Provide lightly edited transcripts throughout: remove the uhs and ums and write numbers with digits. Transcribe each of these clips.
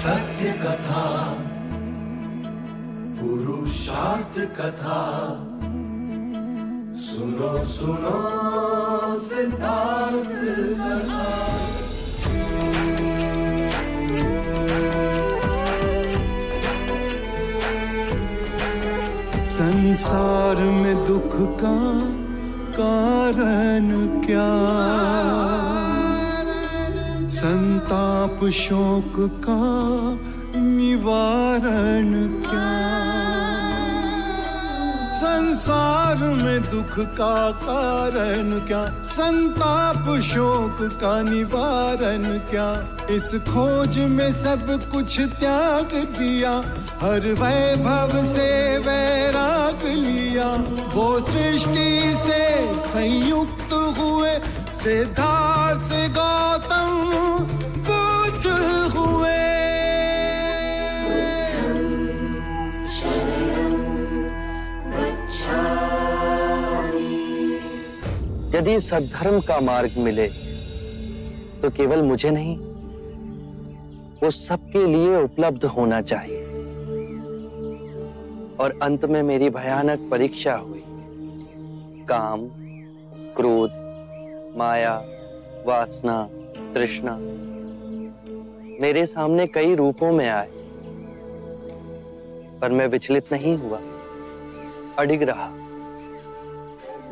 सत्य कथा, पुरुषार्थ कथा, सुनो सुनो सिद्धार्थ कथा। संसार में दुख का कारण क्या, संताप शोक का निवारण क्या। संसार में दुख का कारण क्या, संताप शोक का निवारण क्या। इस खोज में सब कुछ त्याग दिया, हर वैभव से वैराग लिया। वो सृष्टि से संयुक्त हुए, सिद्धार्थ से गौतम बुद्ध हुए। यदि सद्धर्म का मार्ग मिले तो केवल मुझे नहीं, वो सबके लिए उपलब्ध होना चाहिए। और अंत में मेरी भयानक परीक्षा हुई। काम, क्रोध, माया, वासना, तृष्णा मेरे सामने कई रूपों में आए, पर मैं विचलित नहीं हुआ, अडिग रहा।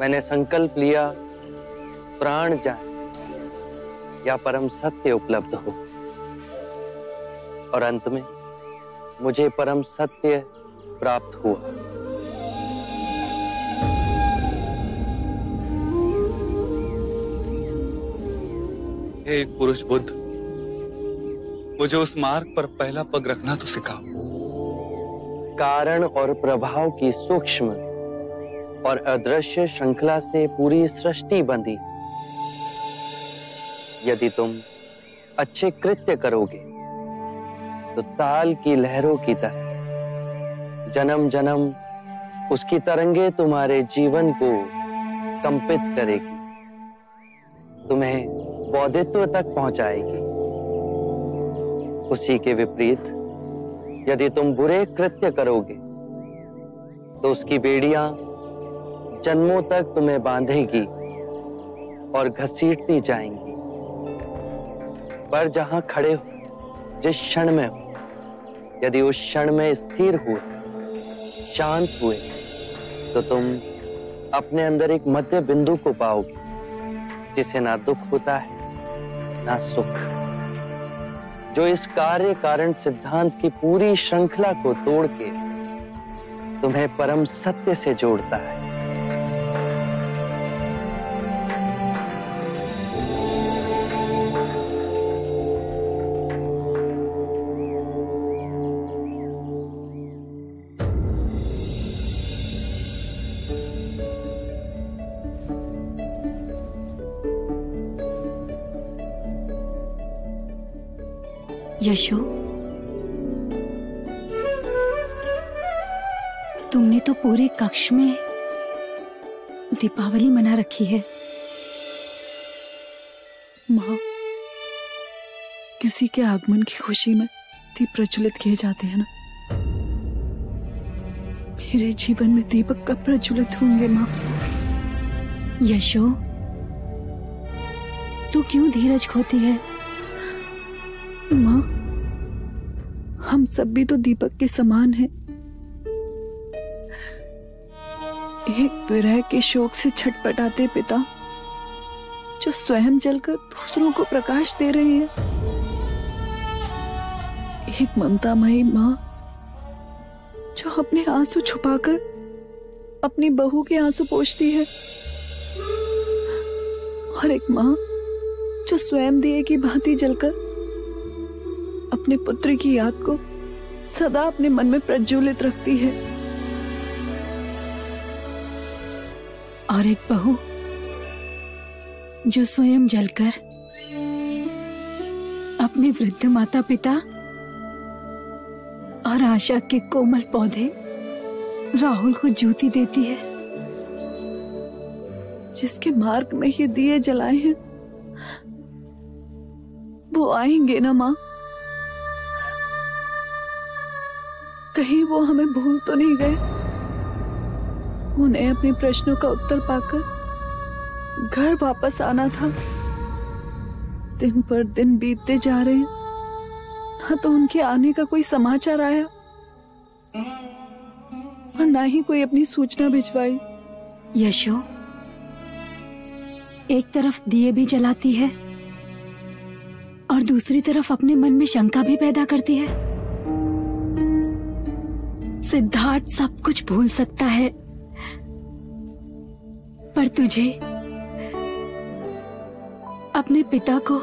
मैंने संकल्प लिया, प्राण जाए या परम सत्य उपलब्ध हो। और अंत में मुझे परम सत्य प्राप्त हुआ। हे पुरुष बुद्ध, मुझे उस मार्ग पर पहला पग रखना तो सिखाओ। कारण और प्रभाव की सूक्ष्म और अदृश्य श्रृंखला से पूरी सृष्टि बंधी। यदि तुम अच्छे कृत्य करोगे तो ताल की लहरों की तरह जन्म जन्म उसकी तरंगे तुम्हारे जीवन को कंपित करेगी, तुम्हें बौद्धित्व तक पहुंचाएगी। उसी के विपरीत यदि तुम बुरे कृत्य करोगे तो उसकी बेड़ियां जन्मों तक तुम्हें बांधेगी और घसीटती जाएंगी। पर जहां खड़े हो, जिस क्षण में हो, यदि उस क्षण में स्थिर हुए, शांत हुए, तो तुम अपने अंदर एक मध्य बिंदु को पाओगे, जिसे ना दुख होता है ना सुख, जो इस कार्य कारण सिद्धांत की पूरी श्रृंखला को तोड़ के तुम्हें परम सत्य से जोड़ता है। यशो, तुमने तो पूरे कक्ष में दीपावली मना रखी है। माँ, किसी के आगमन की खुशी में दीप प्रज्वलित किए जाते हैं ना। मेरे जीवन में दीपक कब प्रज्वलित होंगे माँ? यशो, तू क्यों धीरज खोती है? माँ, हम सब भी तो दीपक के समान हैं। एक विरह के शोक से छटपटाते पिता जो स्वयं जलकर दूसरों को प्रकाश दे रहे हैं। एक ममतामयी माँ जो अपने आंसू छुपाकर अपनी बहू के आंसू पोंछती है। और एक माँ जो स्वयं दिए की भांति जलकर अपने पुत्र की याद को सदा अपने मन में प्रज्वलित रखती है। और एक बहू जो स्वयं जलकर अपने वृद्ध माता पिता और आशा के कोमल पौधे राहुल को ज्योति देती है। जिसके मार्ग में ये दिए जलाए हैं वो आएंगे ना माँ? कहीं वो हमें भूल तो नहीं गए? उन्हें अपने प्रश्नों का उत्तर पाकर घर वापस आना था। दिन पर दिन बीतते जा रहे हैं, ना तो उनके आने का कोई समाचार आया और ना ही कोई अपनी सूचना भिजवाई। यशो, एक तरफ दिए भी जलाती है और दूसरी तरफ अपने मन में शंका भी पैदा करती है। सिद्धार्थ सब कुछ भूल सकता है, पर तुझे, अपने पिता को,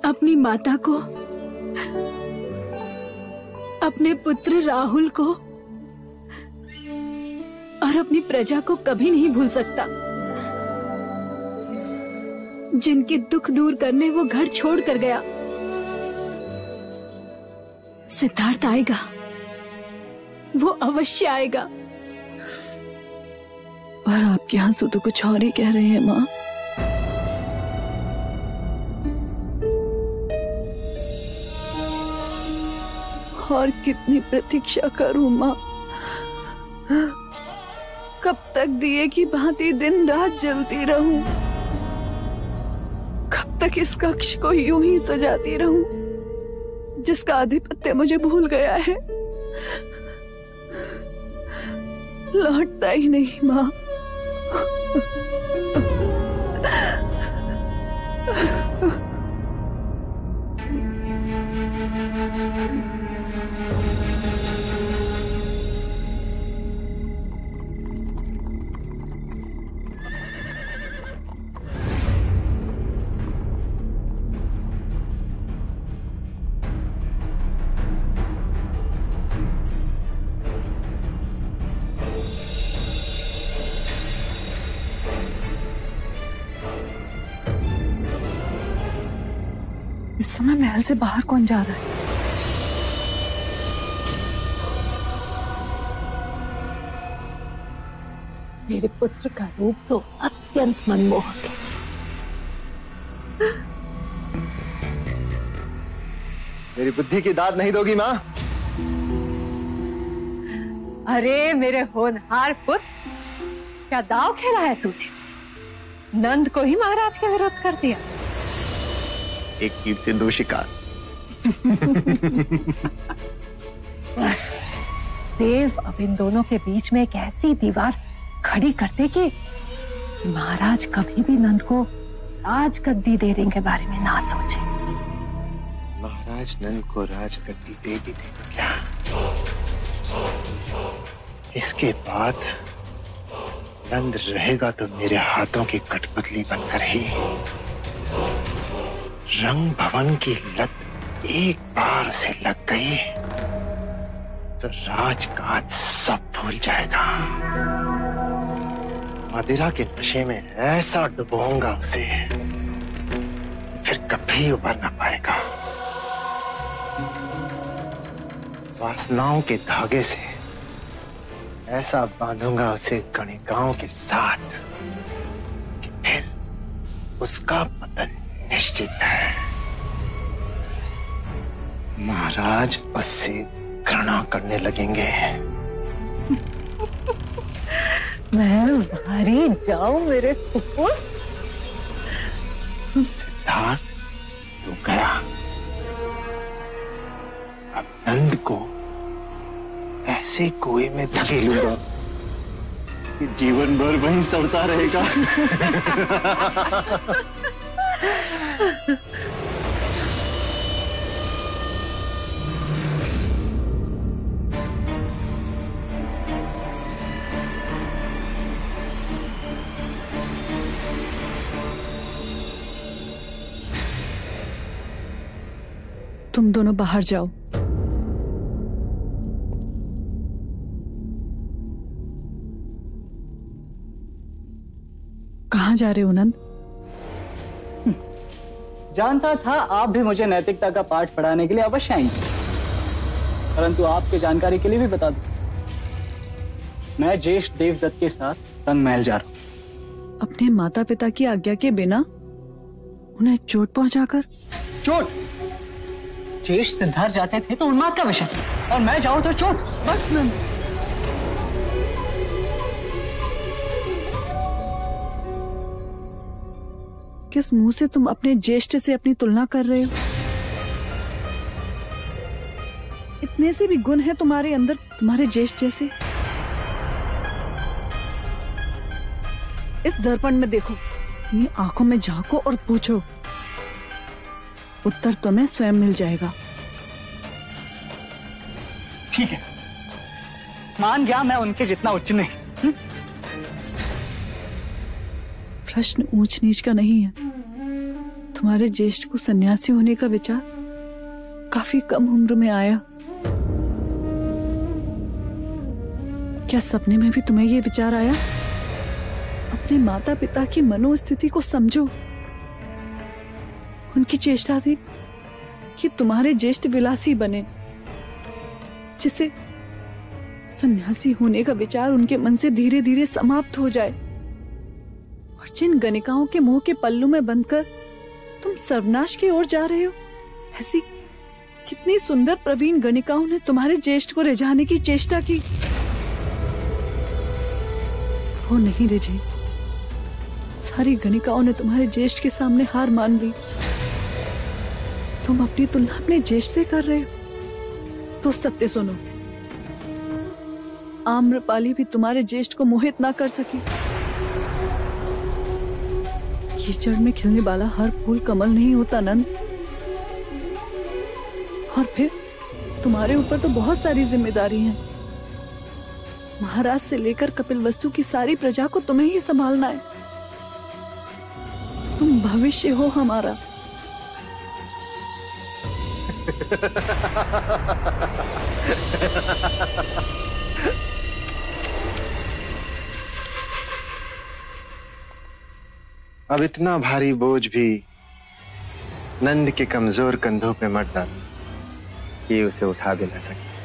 अपनी माता को, अपने पुत्र राहुल को और अपनी प्रजा को कभी नहीं भूल सकता। जिनके दुख दूर करने वो घर छोड़ कर गया। सिद्धार्थ आएगा, वो अवश्य आएगा। पर आपके आंसू तो कुछ और ही कह रहे हैं माँ। और कितनी प्रतीक्षा करूं माँ? कब तक दिए की भांति दिन रात जलती रहूं? कब तक इस कक्ष को यूं ही सजाती रहूं जिसका आधिपत्य मुझे भूल गया है? लौटता ही नहीं माँ। इस समय महल से बाहर कौन जा रहा है? मेरे पुत्र का रूप तो अत्यंत मनमोहक है। मेरी बुद्धि की दाद नहीं दोगी माँ? अरे मेरे होनहार पुत्र, क्या दाव खेला है तूने? नंद को ही महाराज के विरुद्ध कर दिया। एक तीर से दो शिकार। बस देव अब इन दोनों के बीच में एक ऐसी दीवार खड़ी करते कि महाराज कभी भी नंद को राजगद्दी देने के बारे में ना सोचे। महाराज नंद को राजगद्दी दे भी दे तो क्या? इसके बाद नंद रहेगा तो मेरे हाथों की कठपुतली बनकर ही। रंग भवन की लत एक बार उसे लग गई तो राजकाज सब भूल जाएगा। मदिरा के नशे में ऐसा डुबोऊंगा उसे, फिर कभी उबर ना पाएगा। वासनाओं के धागे से ऐसा बांधूंगा उसे गणिकाओं के साथ कि फिर उसका पतन निश्चित है। महाराज उससे घृणा करने लगेंगे। मैं मारी जाऊं मेरे सुपुत्र? सिद्धार्थ रुक गया। अब नंद को ऐसे कुएं में धकेलूंगा कि जीवन भर वहीं सड़ता रहेगा। तुम दोनों बाहर जाओ। कहाँ जा रहे हो नंद? जानता था आप भी मुझे नैतिकता का पाठ पढ़ाने के लिए अवश्य आएंगे, परंतु आपके जानकारी के लिए भी बता दूं, मैं ज्येष्ठ देवदत्त के साथ रंग महल जा रहा हूं। अपने माता पिता की आज्ञा के बिना उन्हें चोट पहुंचाकर? चोट? ज्येष्ठ सिद्धार्थ जाते थे तो उन्माद का विषय, और मैं जाऊं तो चोट। बस नंद, किस मुंह से तुम अपने ज्येष्ठ से अपनी तुलना कर रहे हो? इतने से भी गुण है तुम्हारे अंदर, तुम्हारे ज्येष्ठ जैसे। इस दर्पण में देखो, ये आंखों में झांको और पूछो, उत्तर तुम्हें स्वयं मिल जाएगा। ठीक है, मान गया मैं उनके जितना उच्च नहीं। प्रश्न ऊंच नीच का नहीं है। तुम्हारे ज्येष्ठ को सन्यासी होने का विचार काफी कम उम्र में आया। क्या सपने में भी तुम्हें यह विचार आया? अपने माता पिता की मनोस्थिति को समझो, उनकी चेष्टा थी कि तुम्हारे ज्येष्ठ विलासी बने, जिससे सन्यासी होने का विचार उनके मन से धीरे धीरे समाप्त हो जाए। और जिन गणिकाओं के मुंह के पल्लू में बंधकर तुम सर्वनाश की ओर जा रहे हो, ऐसी कितनी सुंदर प्रवीण गणिकाओं ने तुम्हारे ज्येष्ठ को रिझाने की चेष्टा की, वो नहीं रिझी। सारी गणिकाओं ने तुम्हारे ज्येष्ठ के सामने हार मान ली। तुम अपनी तुलना अपने ज्येष्ठ से कर रहे हो तो सत्य सुनो, आम्रपाली भी तुम्हारे ज्येष्ठ को मोहित ना कर सकी। कीचड़ में खिलने वाला हर फूल कमल नहीं होता नंद। और फिर तुम्हारे ऊपर तो बहुत सारी जिम्मेदारी है। महाराज से लेकर कपिलवस्तु की सारी प्रजा को तुम्हें ही संभालना है। तुम भविष्य हो हमारा। अब इतना भारी बोझ भी नंद के कमजोर कंधों पे मत डालो कि उसे उठा भी न सके।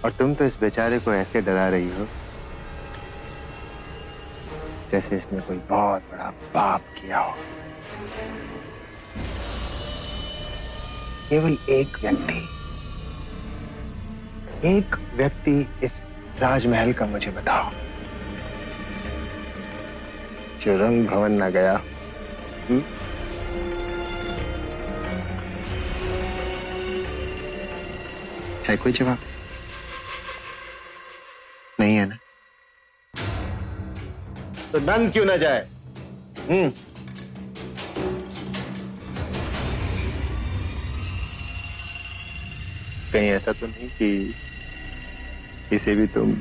और तुम तो इस बेचारे को ऐसे डरा रही हो जैसे इसने कोई बहुत बड़ा पाप किया हो। केवल एक व्यक्ति इस राजमहल का मुझे बताओ जो रंग भवन न गया। है कोई जवाब? नहीं है ना? तो नंद क्यों न जाए? कहीं ऐसा तो नहीं कि इसे भी तुम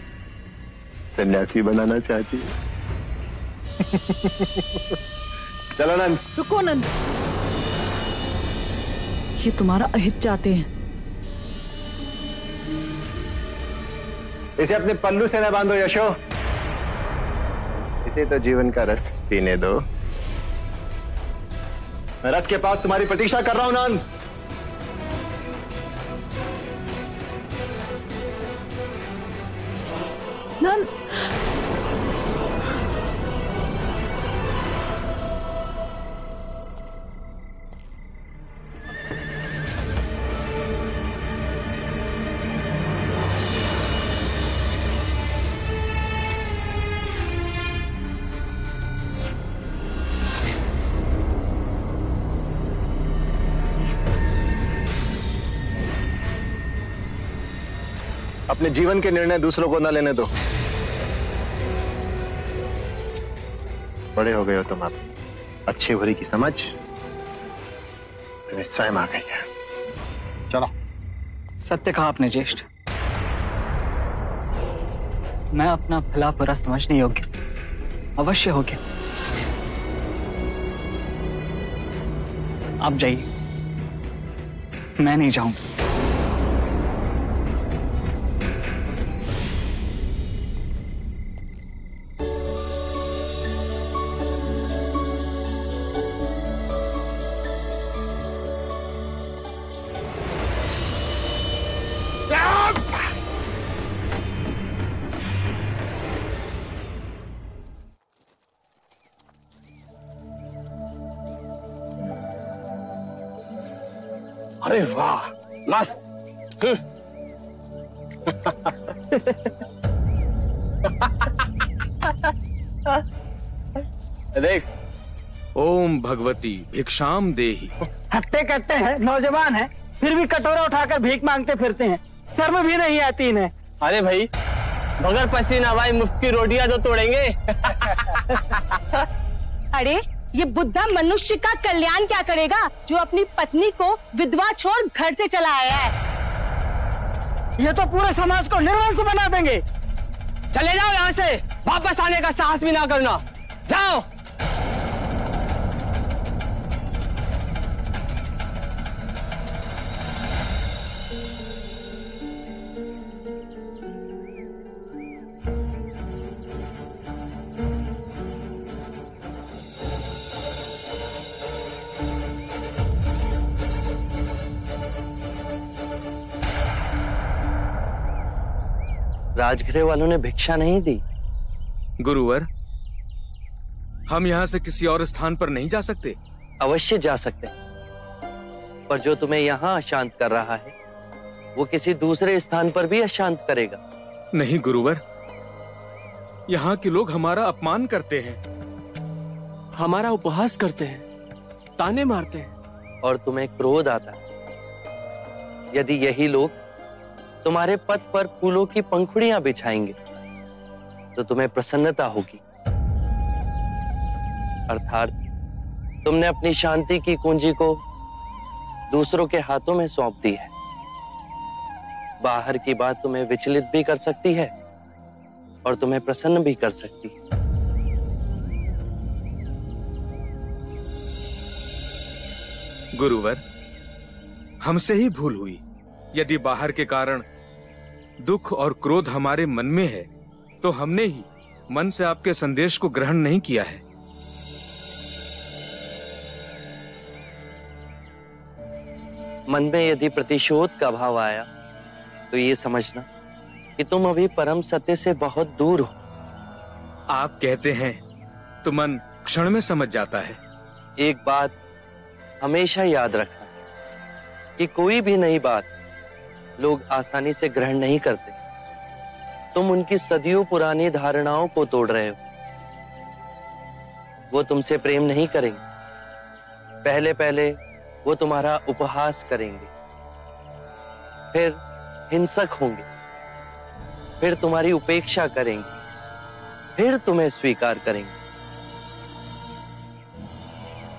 सन्यासी बनाना चाहती हो? चलो नंद। रुको नंद, ये तुम्हारा अहित चाहते हैं। इसे अपने पल्लू से न बांधो यशो, इसे तो जीवन का रस पीने दो। मैं रथ के पास तुम्हारी प्रतीक्षा कर रहा हूं नंद। नंद, अपने जीवन के निर्णय दूसरों को न लेने दो। बड़े हो गए हो तुम, अब अच्छे बुरे की समझ तुम्हें स्वयं आ गई है। चलो। सत्य कहा आपने ज्येष्ठ, मैं अपना भला बुरा समझने योग्य अवश्य हो गया। आप जाइए, मैं नहीं जाऊंगा। अरे वाह, मस्त। देख, ओम भगवती भिक्षाम देहि। हट्टे कट्टे हैं, नौजवान है, फिर भी कटोरा उठाकर भीख मांगते फिरते हैं, शर्म भी नहीं आती इन्हें। अरे भाई, बगैर पसीना भाई मुफ्त की रोटियां तो तोड़ेंगे। अरे ये बुद्धा मनुष्य का कल्याण क्या करेगा जो अपनी पत्नी को विधवा छोड़ घर से चला आया है। ये तो पूरे समाज को निर्वंश बना देंगे। चले जाओ यहाँ से, वापस आने का साहस भी ना करना, जाओ। राजगृह वालों ने भिक्षा नहीं दी। गुरुवर, हम यहाँ से किसी और स्थान पर नहीं जा सकते? अवश्य जा सकते हैं, पर जो तुम्हें यहाँ अशांत कर रहा है वो किसी दूसरे स्थान पर भी अशांत करेगा। नहीं गुरुवर, यहाँ के लोग हमारा अपमान करते हैं, हमारा उपहास करते हैं, ताने मारते हैं, और तुम्हें क्रोध आता है। यदि यही लोग तुम्हारे पथ पर फूलों की पंखुड़ियां बिछाएंगे तो तुम्हें प्रसन्नता होगी। अर्थात तुमने अपनी शांति की कुंजी को दूसरों के हाथों में सौंप दी है। बाहर की बात तुम्हें विचलित भी कर सकती है और तुम्हें प्रसन्न भी कर सकती है। गुरुवर, हमसे ही भूल हुई। यदि बाहर के कारण दुख और क्रोध हमारे मन में है तो हमने ही मन से आपके संदेश को ग्रहण नहीं किया है। मन में यदि प्रतिशोध का भाव आया तो ये समझना कि तुम अभी परम सत्य से बहुत दूर हो। आप कहते हैं तो मन क्षण में समझ जाता है। एक बात हमेशा याद रखना कि कोई भी नई बात लोग आसानी से ग्रहण नहीं करते। तुम उनकी सदियों पुरानी धारणाओं को तोड़ रहे हो। वो तुमसे प्रेम नहीं करेंगे, पहले पहले वो तुम्हारा उपहास करेंगे, फिर हिंसक होंगे, फिर तुम्हारी उपेक्षा करेंगे, फिर तुम्हें स्वीकार करेंगे।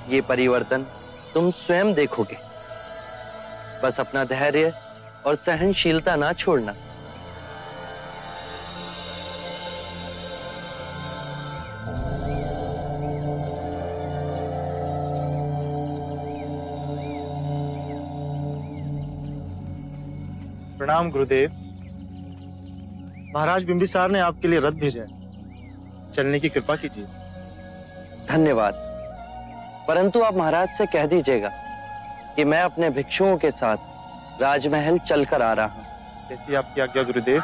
ये परिवर्तन तुम स्वयं देखोगे। बस अपना धैर्य और सहनशीलता ना छोड़ना। प्रणाम गुरुदेव। महाराज बिंबिसार ने आपके लिए रथ भेजा है, चलने की कृपा कीजिए। धन्यवाद, परंतु आप महाराज से कह दीजिएगा कि मैं अपने भिक्षुओं के साथ राजमहल चलकर आ रहा हूं। जैसी आपकी आज्ञा गुरुदेव।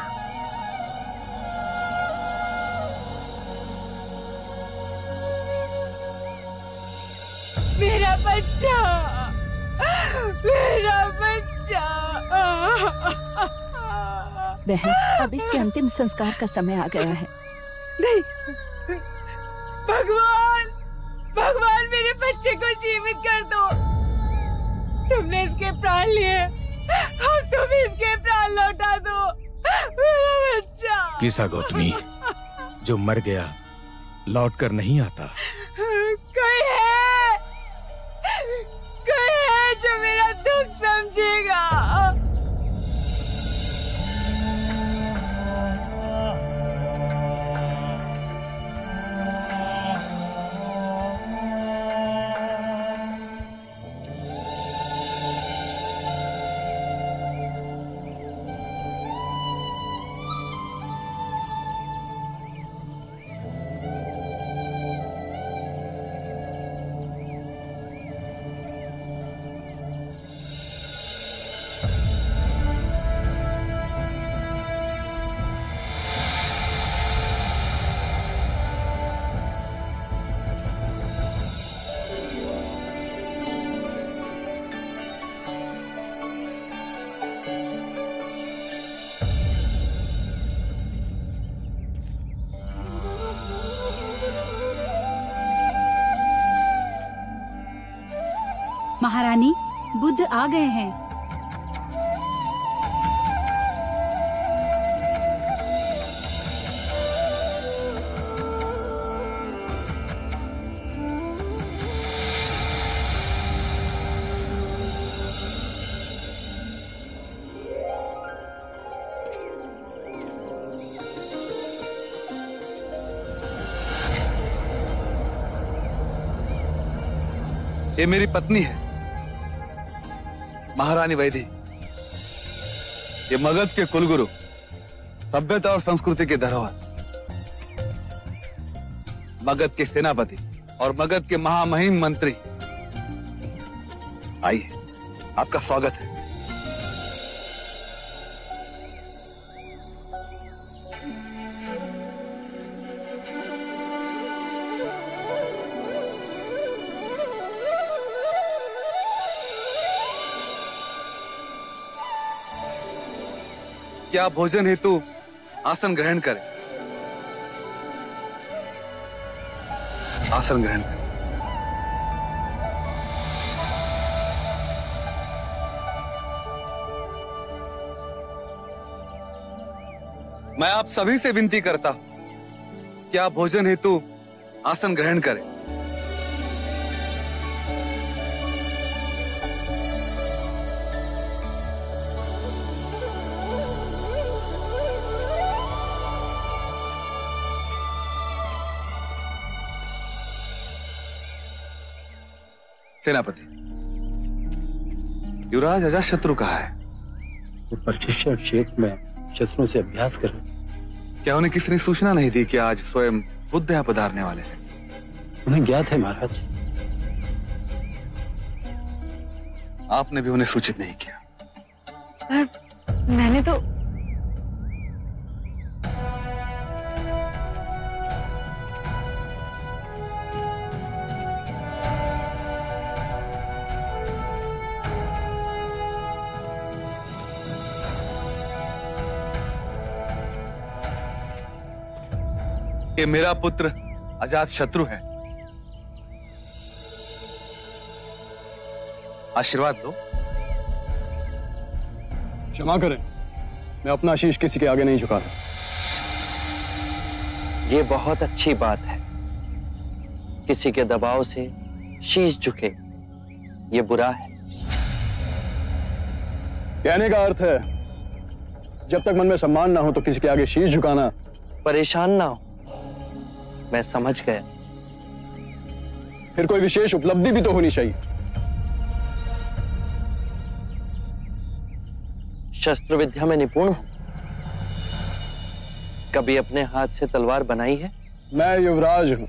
मेरा बच्चा, मेरा बच्चा। बहन, अब इसके अंतिम संस्कार का समय आ गया है। नहीं, भगवान, भगवान मेरे बच्चे को जीवित कर दो। तुमने इसके प्राण लिए, अब तुम इसके प्राण लौटा दो। मेरा बच्चा। किसा गौतमी, जो मर गया लौट कर नहीं आता। कोई है जो मेरा दुख समझेगा। महारानी, बुद्ध आ गए हैं। ये मेरी पत्नी है, महारानी वैदी। ये मगध के कुलगुरु, सभ्यता और संस्कृति के धरोहर, मगध के सेनापति और मगध के महामहिम मंत्री। आइए, आपका स्वागत है। क्या भोजन हेतु आसन ग्रहण करें? आसन ग्रहण करें। मैं आप सभी से विनती करता हूं कि आप भोजन हेतु आसन ग्रहण करें। सेनापति, युवराज अजातशत्रु कहाँ है? वो प्रशिक्षण क्षेत्र में शस्त्रों से अभ्यास कर रहे। क्या उन्हें किसी ने सूचना नहीं दी कि आज स्वयं बुद्ध यहाँ पधारने वाले हैं? उन्हें ज्ञात है महाराज। आपने भी उन्हें सूचित नहीं किया? पर मैंने तो ये मेरा पुत्र अजातशत्रु है। आशीर्वाद दो। क्षमा करें, मैं अपना शीश किसी के आगे नहीं झुकाता। ये बहुत अच्छी बात है। किसी के दबाव से शीश झुके, ये बुरा है। कहने का अर्थ है, जब तक मन में सम्मान ना हो तो किसी के आगे शीश झुकाना। परेशान ना हो, मैं समझ गया। फिर कोई विशेष उपलब्धि भी तो होनी चाहिए। शस्त्र विद्या में निपुण हूं। कभी अपने हाथ से तलवार बनाई है? मैं युवराज हूं,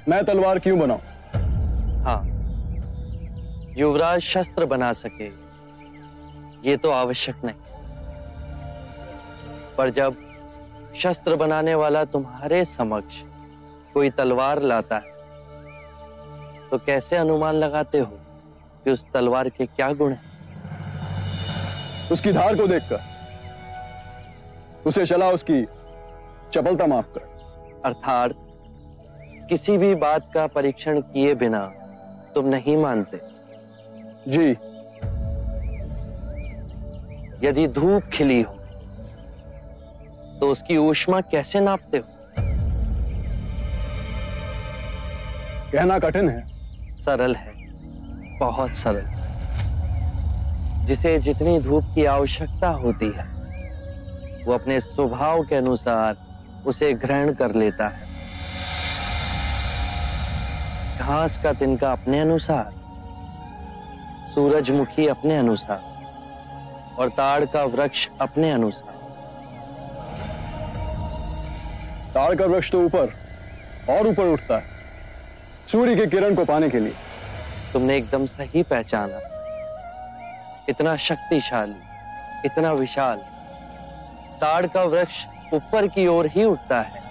मैं तलवार क्यों बनाऊं? हाँ, युवराज शस्त्र बना सके ये तो आवश्यक नहीं, पर जब शस्त्र बनाने वाला तुम्हारे समक्ष कोई तलवार लाता है तो कैसे अनुमान लगाते हो कि उस तलवार के क्या गुण हैं? उसकी धार को देखकर, उसे चला उसकी चपलता माप कर। अर्थात किसी भी बात का परीक्षण किए बिना तुम नहीं मानते? जी। यदि धूप खिली हो तो उसकी ऊष्मा कैसे नापते हो? कहना कठिन है। सरल है, बहुत सरल। जिसे जितनी धूप की आवश्यकता होती है वो अपने स्वभाव के अनुसार उसे ग्रहण कर लेता है। घास का तिनका अपने अनुसार, सूरजमुखी अपने अनुसार और ताड़ का वृक्ष अपने अनुसार। ताड़ का वृक्ष तो ऊपर और ऊपर उठता है सूर्य की किरण को पाने के लिए। तुमने एकदम सही पहचाना। इतना शक्तिशाली, इतना विशाल ताड़ का वृक्ष ऊपर की ओर ही उठता है,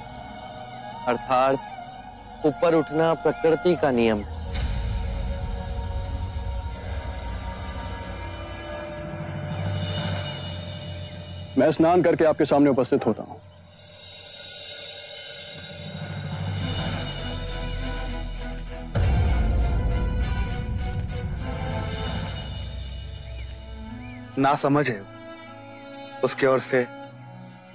अर्थात ऊपर उठना प्रकृति का नियम है। मैं स्नान करके आपके सामने उपस्थित होता हूं। ना समझ है उसकी ओर से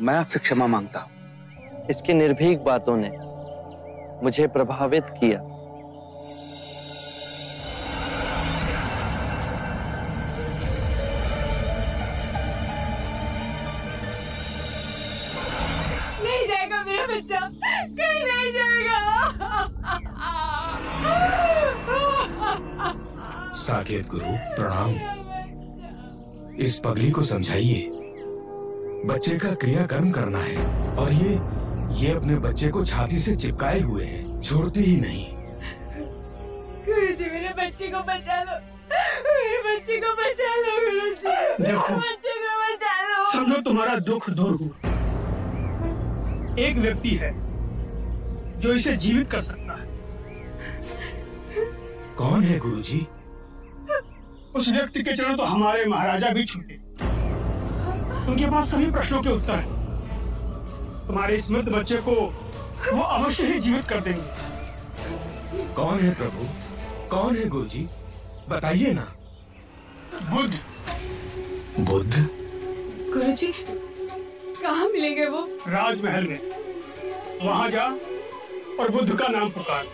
मैं आपसे क्षमा मांगता हूं। इसकी निर्भीक बातों ने मुझे प्रभावित किया। नहीं जाएगा मेरा बच्चा, कहीं नहीं जाएगा। साकेत गुरु प्रणाम। इस पगली को समझाइए, बच्चे का क्रियाकर्म करना है और ये अपने बच्चे को छाती से चिपकाए हुए है, छोड़ती ही नहीं। गुरुजी मेरे बच्चे को बचा लो, मेरे बच्चे को बचा लो गुरुजी, देखो बच्चे को बचा लो। समझो तुम्हारा दुख दूर हुआ। एक व्यक्ति है जो इसे जीवित कर सकता है। कौन है गुरुजी? उस व्यक्ति के चरण तो हमारे महाराजा भी छूटे। उनके पास सभी प्रश्नों के उत्तर हैं। तुम्हारे इस मृत बच्चे को वो अवश्य ही जीवित कर देंगे। कौन है प्रभु, कौन है गुरुजी? बताइए ना। बुद्ध। बुद्ध? गुरुजी कहाँ मिलेंगे वो? राजमहल में। वहाँ जा और बुद्ध का नाम पुकार।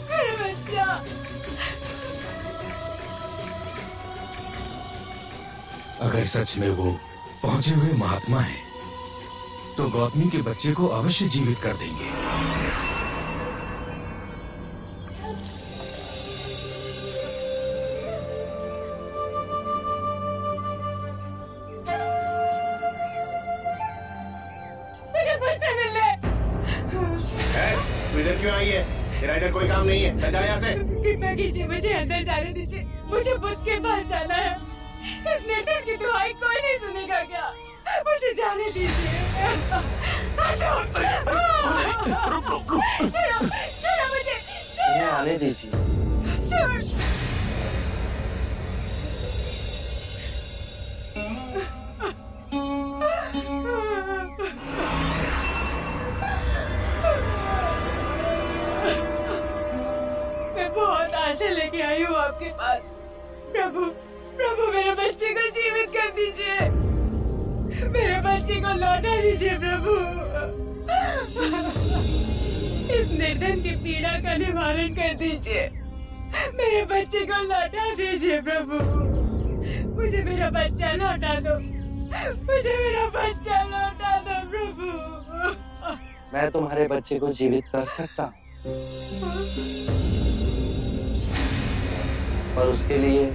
मेरा बच्चा। अगर सच में वो पहुंचे हुए महात्मा है तो गौतमी के बच्चे को अवश्य जीवित कर देंगे। तू इधर क्यों आई है? तेरा इधर कोई काम नहीं है, चल यहाँ से। कृपया कीजिए, मुझे अंदर जाने दीजिए। मुझे बुद्ध के पास जाना है। इस नेटर की दुआई कोई नहीं सुनेगा क्या? मुझे जाने दीजिए। छोड़ो मुझे। इन्हें आने दीजिए। मैं बहुत आशा लेके आई हूँ आपके पास। प्रभु प्रभु मेरे बच्चे को जीवित कर दीजिए, मेरे बच्चे को लौटा दीजिए प्रभु। इस निर्धन की पीड़ा का निवारण कर दीजिए, मेरे बच्चे को लौटा दीजिए प्रभु। मुझे मेरा बच्चा लौटा दो, मुझे मेरा बच्चा लौटा दो प्रभु। मैं तुम्हारे बच्चे को जीवित कर सकता हूँ, पर उसके लिए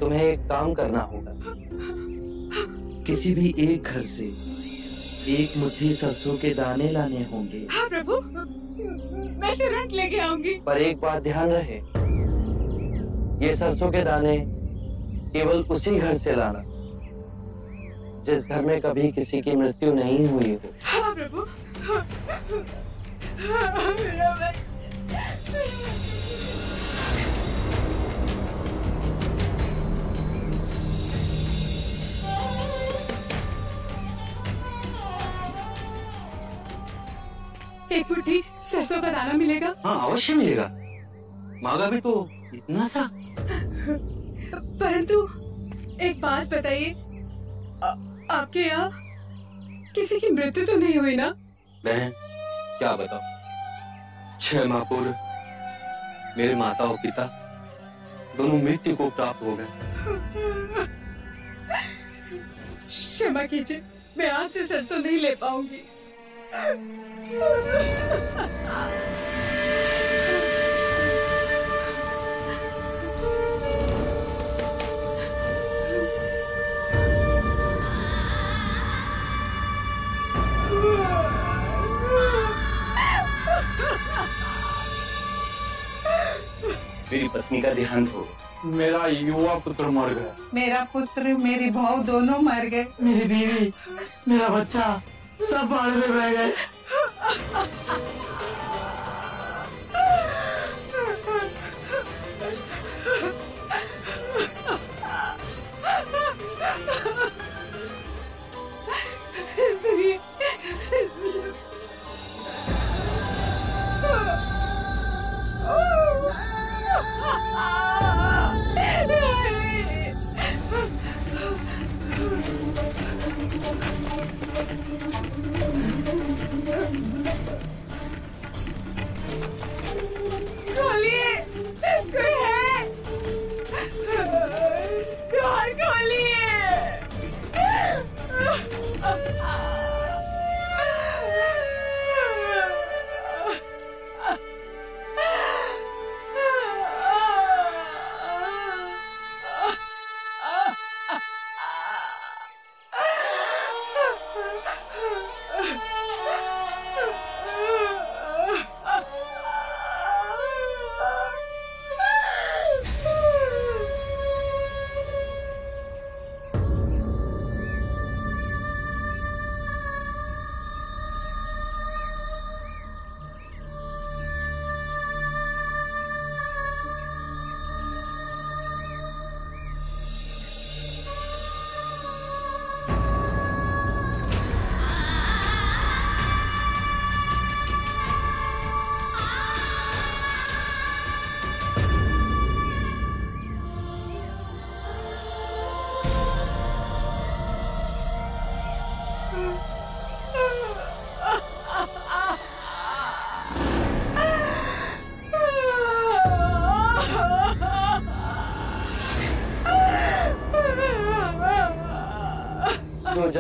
तुम्हें एक काम करना होगा। किसी भी एक घर से एक मुट्ठी सरसों के दाने लाने होंगे। हाँ प्रभु, मैं तुरंत लेके आऊंगी। पर एक बात ध्यान रहे, ये सरसों के दाने केवल उसी घर से लाना जिस घर में कभी किसी की मृत्यु नहीं हुई हो। हाँ प्रभु। मेरा बच्चा। एक मुट्ठी सरसों का दाना मिलेगा? हाँ अवश्य मिलेगा, मांगा भी तो इतना सा। परंतु एक बात बताइए, आपके यहाँ किसी की मृत्यु तो नहीं हुई ना? बहन क्या बताओ, 6 माह पूर्व मेरे माता और पिता दोनों मृत्यु को प्राप्त हो गए। क्षमा कीजिए, मैं आज से सरसों नहीं ले पाऊंगी। मेरी पत्नी का देहांत हो, मेरा युवा पुत्र मर गया, मेरा पुत्र मेरी बहू दोनों मर गए, मेरी बीवी, मेरा बच्चा सब बाढ़ में बह गए। सुनिए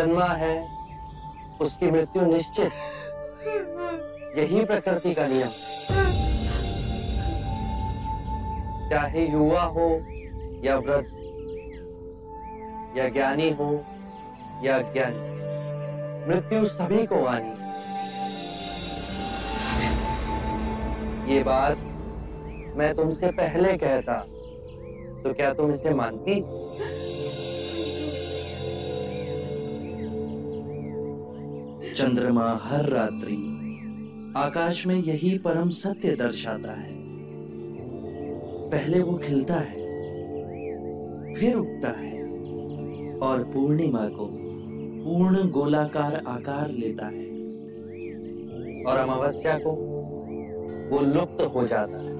जन्मा है उसकी मृत्यु निश्चित, यही प्रकृति का नियम। चाहे युवा हो या वृद्ध, या ज्ञानी हो या अज्ञानी, मृत्यु सभी को आनी। ये बात मैं तुमसे पहले कहता तो क्या तुम इसे मानती? चंद्रमा हर रात्रि आकाश में यही परम सत्य दर्शाता है। पहले वो खिलता है, फिर उगता है और पूर्णिमा को पूर्ण गोलाकार आकार लेता है, और अमावस्या को वो लुप्त हो जाता है।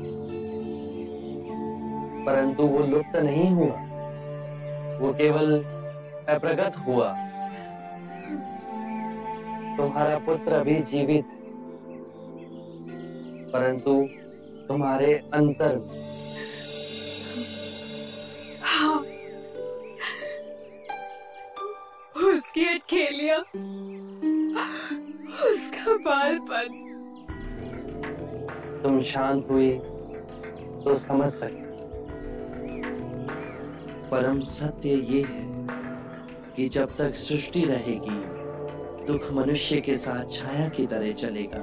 परंतु वो लुप्त नहीं हुआ, वो केवल अप्रगट हुआ। तुम्हारा पुत्र अभी जीवित, परंतु तुम्हारे अंतर में। हाँ, उसकी अटखेलियां, उसका बालपन। तुम शांत हुई तो समझ सके। परम सत्य ये है कि जब तक सृष्टि रहेगी, दुख मनुष्य के साथ छाया की तरह चलेगा।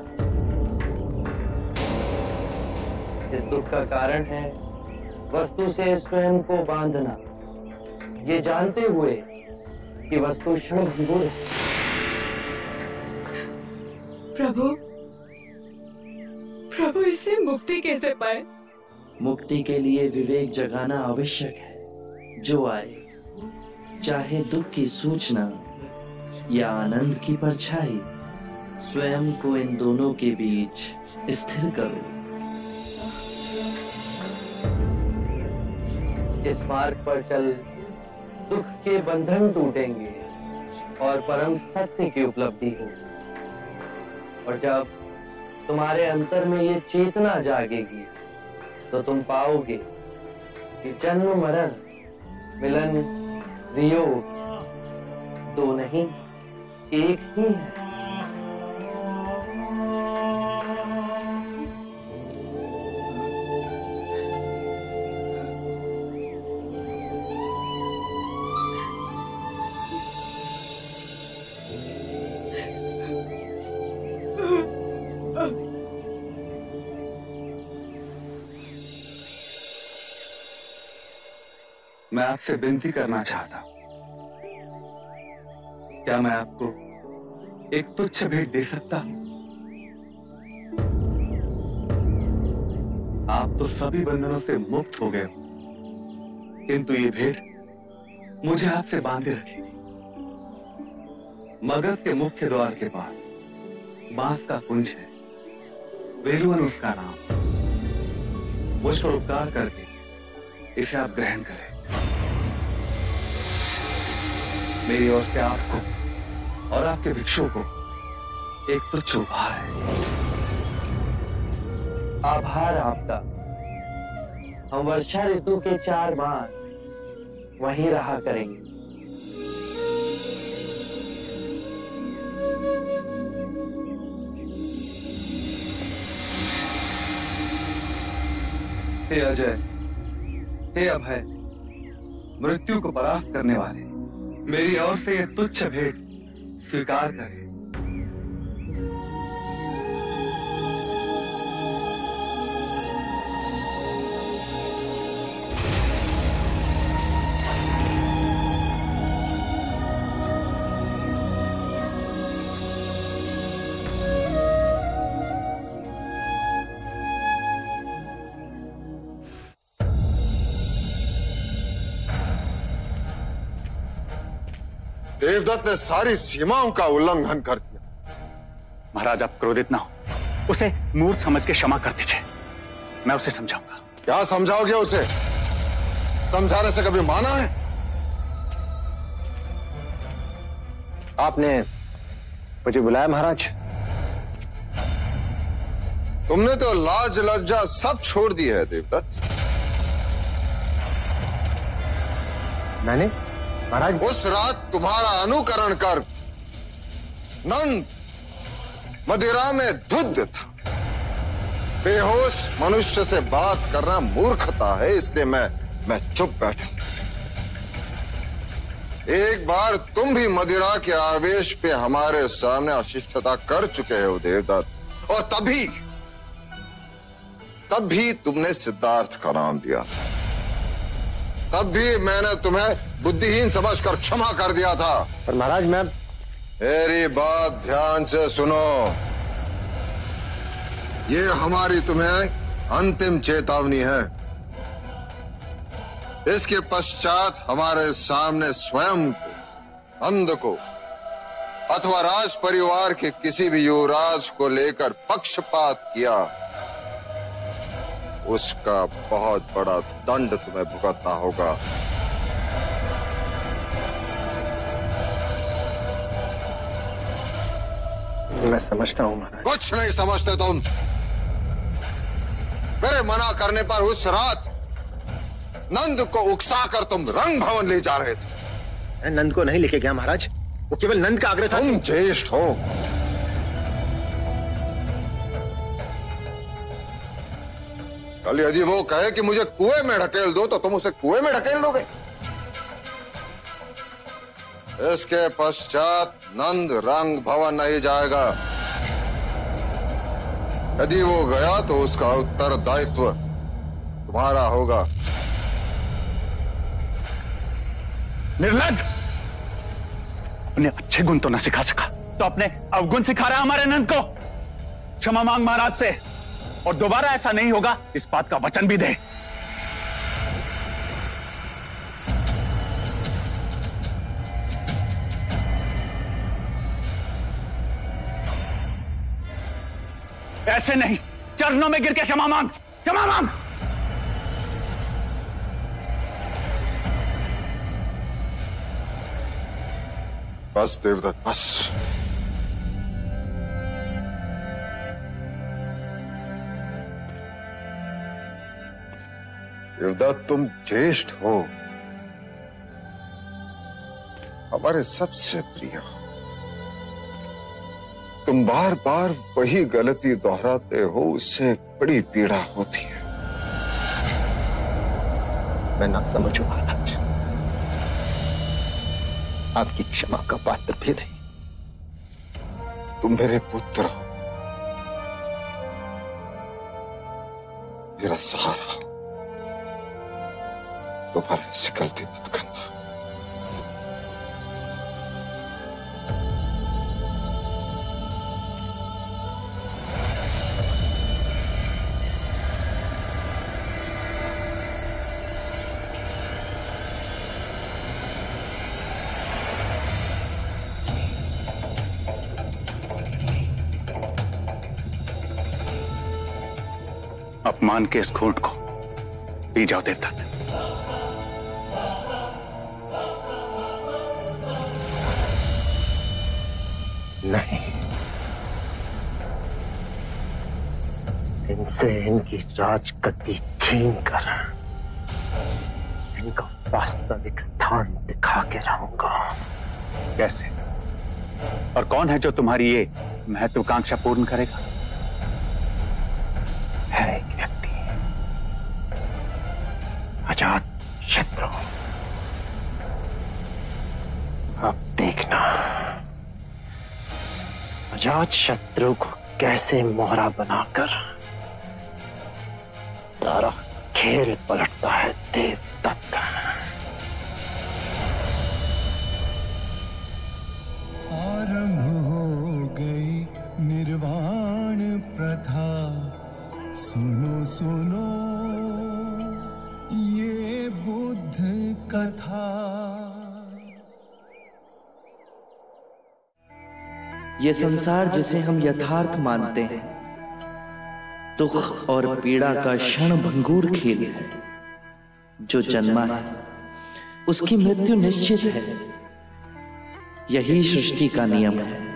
इस दुख का कारण है वस्तु से स्वयं को बांधना, ये जानते हुए कि वस्तु क्षणभंगुर है। प्रभु, प्रभु इससे मुक्ति कैसे पाए? मुक्ति के लिए विवेक जगाना आवश्यक है। जो आए, चाहे दुख की सूचना या आनंद की परछाई, स्वयं को इन दोनों के बीच स्थिर करो। इस मार्ग पर चल दुख के बंधन टूटेंगे और परम सत्य की उपलब्धि होगी। और जब तुम्हारे अंतर में ये चेतना जागेगी तो तुम पाओगे कि जन्म मरण, मिलन वियोग दो नहीं, एक ही है। मैं आपसे विनती करना चाहता, क्या मैं आपको एक तुच्छ भेंट दे सकता? आप तो सभी बंधनों से मुक्त हो गए हो, किंतु ये भेंट मुझे आपसे बांधे रखेगी। मगध के मुख्य द्वार के पास बांस का कुंज है, वेलुवन उसका नाम। मुझ पर उपकार करके इसे आप ग्रहण करें। मेरी ओर से आपको और आपके भिक्षुओं को एक तुच्छ उपहार है। आभार आपका। हम वर्षा ऋतु के 4 मास वहीं रहा करेंगे। हे अजय, हे अभय, मृत्यु को परास्त करने वाले, मेरी ओर से यह तुच्छ भेंट स्वीकार करें। देवदत्त ने सारी सीमाओं का उल्लंघन कर दिया। महाराज, आप क्रोधित ना हो, उसे मूर्ख समझ के क्षमा कर दीजिए। मैं उसे समझाऊंगा। क्या समझाओगे उसे? समझाने से कभी माना है? आपने मुझे बुलाया महाराज? तुमने तो लाज लज्जा सब छोड़ दी है देवदत्त। मैंने? महाराज, उस रात तुम्हारा अनुकरण कर नंद मदिरा में धुत था। बेहोश मनुष्य से बात करना मूर्खता है, इसलिए मैं चुप बैठा। एक बार तुम भी मदिरा के आवेश पे हमारे सामने अशिष्टता कर चुके हो देवदत्त, और तब भी तुमने सिद्धार्थ का नाम दिया। तब भी मैंने तुम्हें बुद्धिहीन समझकर क्षमा कर दिया था। पर महाराज, मैं मेरी बात ध्यान से सुनो। ये हमारी तुम्हें अंतिम चेतावनी है। इसके पश्चात हमारे सामने स्वयं को, नंद को अथवा राज परिवार के किसी भी युवराज को लेकर पक्षपात किया, उसका बहुत बड़ा दंड तुम्हें भुगतना होगा। मैं समझता हूं महाराज। कुछ नहीं समझते तुम। मेरे मना करने पर उस रात नंद को उकसाकर तुम रंग भवन ले जा रहे थे। मैं नंद को नहीं लेके गया महाराज, वो केवल नंद का आग्रह था। तुम ज्येष्ठ हो, कल यदि वो कहे कि मुझे कुएं में ढकेल दो तो तुम उसे कुएं में ढकेल दोगे। इसके पश्चात नंद रंग भवन नहीं जाएगा। यदि वो गया तो उसका उत्तरदायित्व तुम्हारा होगा। निर्लज्ज, अपने अच्छे गुण तो न सिखा सका तो अपने अवगुण सिखा रहा है हमारे नंद को। क्षमा मांग महाराज से, और दोबारा ऐसा नहीं होगा, इस बात का वचन भी दे। ऐसे नहीं, चरणों में गिर के क्षमा मांग, क्षमा मांग। बस देवदत्त, बस। देवदत्त, तुम ज्येष्ठ हो, हमारे सबसे प्रिय हो। तुम बार बार वही गलती दोहराते हो, उससे बड़ी पीड़ा होती है। मैं ना समझू महाराज, आपकी क्षमा का पात्र भी नहीं। तुम मेरे पुत्र हो, मेरा सहारा हो। दोबारा ऐसी गलती मत करना। अपमान के इस घूंट को पी जाओ देवदत्त। नहीं, इनसे इनकी राजगद्दी छीन कर इनका वास्तविक स्थान दिखा के रहूंगा। कैसे? और कौन है जो तुम्हारी ये महत्वाकांक्षा पूर्ण करेगा? है एक व्यक्ति, अजात शत्रु। अब देखना अजात शत्रु को कैसे मोहरा बनाकर सारा खेल पलटता है देवदत्त। आरंभ हो गई निर्वाण प्रथा, सुनो सुनो ये बुद्ध कथा। ये संसार जिसे हम यथार्थ मानते हैं, दुख और पीड़ा का क्षण भंगुर खेल है। जो जन्मा है उसकी मृत्यु निश्चित है। यही सृष्टि का नियम है।